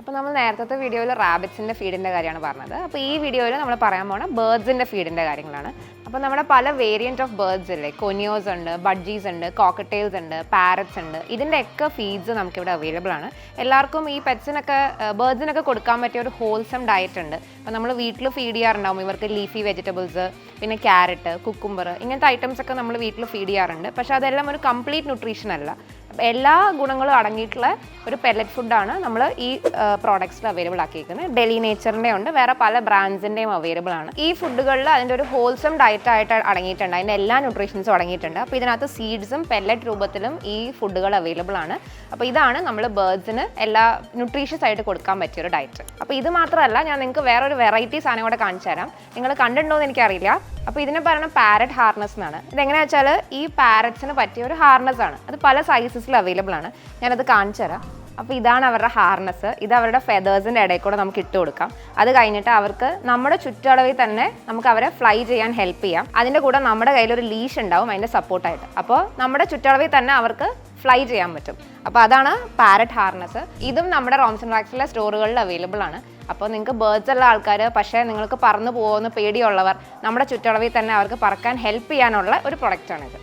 അപ്പോൾ നമ്മൾ നേരത്തെ വീഡിയോയിൽ റാബിറ്റ്സിൻ്റെ ഫീഡിൻ്റെ കാര്യമാണ് പറഞ്ഞത്. അപ്പോൾ ഈ വീഡിയോയിൽ നമ്മൾ പറയാൻ പോകുന്ന ബേർഡ്സിൻ്റെ ഫീഡിൻ്റെ കാര്യങ്ങളാണ്. അപ്പോൾ നമ്മുടെ പല വേരിയൻറ്റ് ഓഫ് ബേർഡ്സ് ഇല്ലേ, കൊനിയോസ് ഉണ്ട്, ബഡ്ജീസ് ഉണ്ട്, കോക്കറ്റെയിൽസ് ഉണ്ട്, പാരറ്റ്സ് ഉണ്ട്. ഇതിൻ്റെയൊക്കെ ഫീഡ്സ് നമുക്കിവിടെ അവൈലബിൾ ആണ്. എല്ലാവർക്കും ഈ പെറ്റ്സിനൊക്കെ ബേർഡ്സിനൊക്കെ കൊടുക്കാൻ പറ്റിയ ഒരു ഹോൾസം ഡയറ്റ് ഉണ്ട്. അപ്പോൾ നമ്മൾ വീട്ടിൽ ഫീഡ് ചെയ്യാറുണ്ടാവും ഇവർക്ക് ലീഫി വെജിറ്റബിൾസ്, പിന്നെ ക്യാരറ്റ്, കുക്കുംബർ, ഇങ്ങനത്തെ ഐറ്റംസ് ഒക്കെ നമ്മൾ വീട്ടിൽ ഫീഡ് ചെയ്യാറുണ്ട്. പക്ഷേ അതെല്ലാം ഒരു കംപ്ലീറ്റ് ന്യൂട്രീഷൻ അല്ല. എല്ലാ ഗുണങ്ങളും അടങ്ങിയിട്ടുള്ള ഒരു പെല്ലറ്റ് ഫുഡാണ് നമ്മൾ ഈ പ്രോഡക്ട്സിൽ അവൈലബിൾ ആക്കിയിരിക്കുന്നത്. ഡെലി നേച്ചറിൻ്റെ ഉണ്ട്, വേറെ പല ബ്രാൻഡ്സിൻ്റെയും അവൈലബിൾ ആണ്. ഈ ഫുഡുകളിൽ അതിൻ്റെ ഒരു ഹോൾസം ഡയറ്റ് ആയിട്ട് അടങ്ങിയിട്ടുണ്ട്, അതിൻ്റെ എല്ലാ ന്യൂട്രീഷൻസും അടങ്ങിയിട്ടുണ്ട്. അപ്പോൾ ഇതിനകത്ത് സീഡ്സും പെല്ലറ്റ് രൂപത്തിലും ഈ ഫുഡുകൾ അവൈലബിൾ ആണ്. അപ്പോൾ ഇതാണ് നമ്മൾ ബേർഡ്സിന് എല്ലാ ന്യൂട്രീഷ്യസ് ആയിട്ട് കൊടുക്കാൻ പറ്റിയൊരു ഡയറ്റ്. അപ്പോൾ ഇത് മാത്രമല്ല, ഞാൻ നിങ്ങൾക്ക് വേറൊരു വെറൈറ്റി സാധനം കൂടെ കാണിച്ചു തരാം. നിങ്ങൾ കണ്ടിട്ടുണ്ടോ എന്ന് എനിക്കറിയില്ല. അപ്പോൾ ഇതിനെ പറയുന്നത് പാരറ്റ് ഹാർനസ് എന്നാണ്. ഇതെങ്ങനെയാ വെച്ചാൽ ഈ പാരറ്റ്സിന് പറ്റിയ ഒരു ഹാർനസ് ആണ്. അത് പല സൈസസിൽ അവൈലബിൾ ആണ്. ഞാനത് കാണിച്ചു തരാം. അപ്പോൾ ഇതാണ് അവരുടെ ഹാർനസ്. ഇത് അവരുടെ ഫെദേഴ്സിൻ്റെ ഇടയിൽ കൂടെ നമുക്ക് ഇട്ട് കൊടുക്കാം. അത് കഴിഞ്ഞിട്ട് അവർക്ക് നമ്മുടെ ചുറ്റളവിൽ തന്നെ നമുക്ക് അവരെ ഫ്ലൈ ചെയ്യാൻ ഹെൽപ്പ് ചെയ്യാം. അതിൻ്റെ കൂടെ നമ്മുടെ കയ്യിലൊരു ലീഷ് ഉണ്ടാവും അതിൻ്റെ സപ്പോർട്ടായിട്ട്. അപ്പോൾ നമ്മുടെ ചുറ്റളവിൽ തന്നെ അവർക്ക് ഫ്ലൈ ചെയ്യാൻ പറ്റും. അപ്പോൾ അതാണ് പാരറ്റ് ഹാർനസ്. ഇതും നമ്മുടെ റോംസൺ വാക്സിലെ സ്റ്റോറുകളിൽ അവൈലബിൾ ആണ്. അപ്പോൾ നിങ്ങൾക്ക് ബേർഡ്സ് ഉള്ള ആൾക്കാർ, പക്ഷേ നിങ്ങൾക്ക് പറന്നു പോകുമെന്ന് പേടിയുള്ളവർ, നമ്മുടെ ചുറ്റളവിൽ തന്നെ അവർക്ക് പറക്കാൻ ഹെൽപ്പ് ചെയ്യാനുള്ള ഒരു പ്രൊഡക്റ്റാണിത്.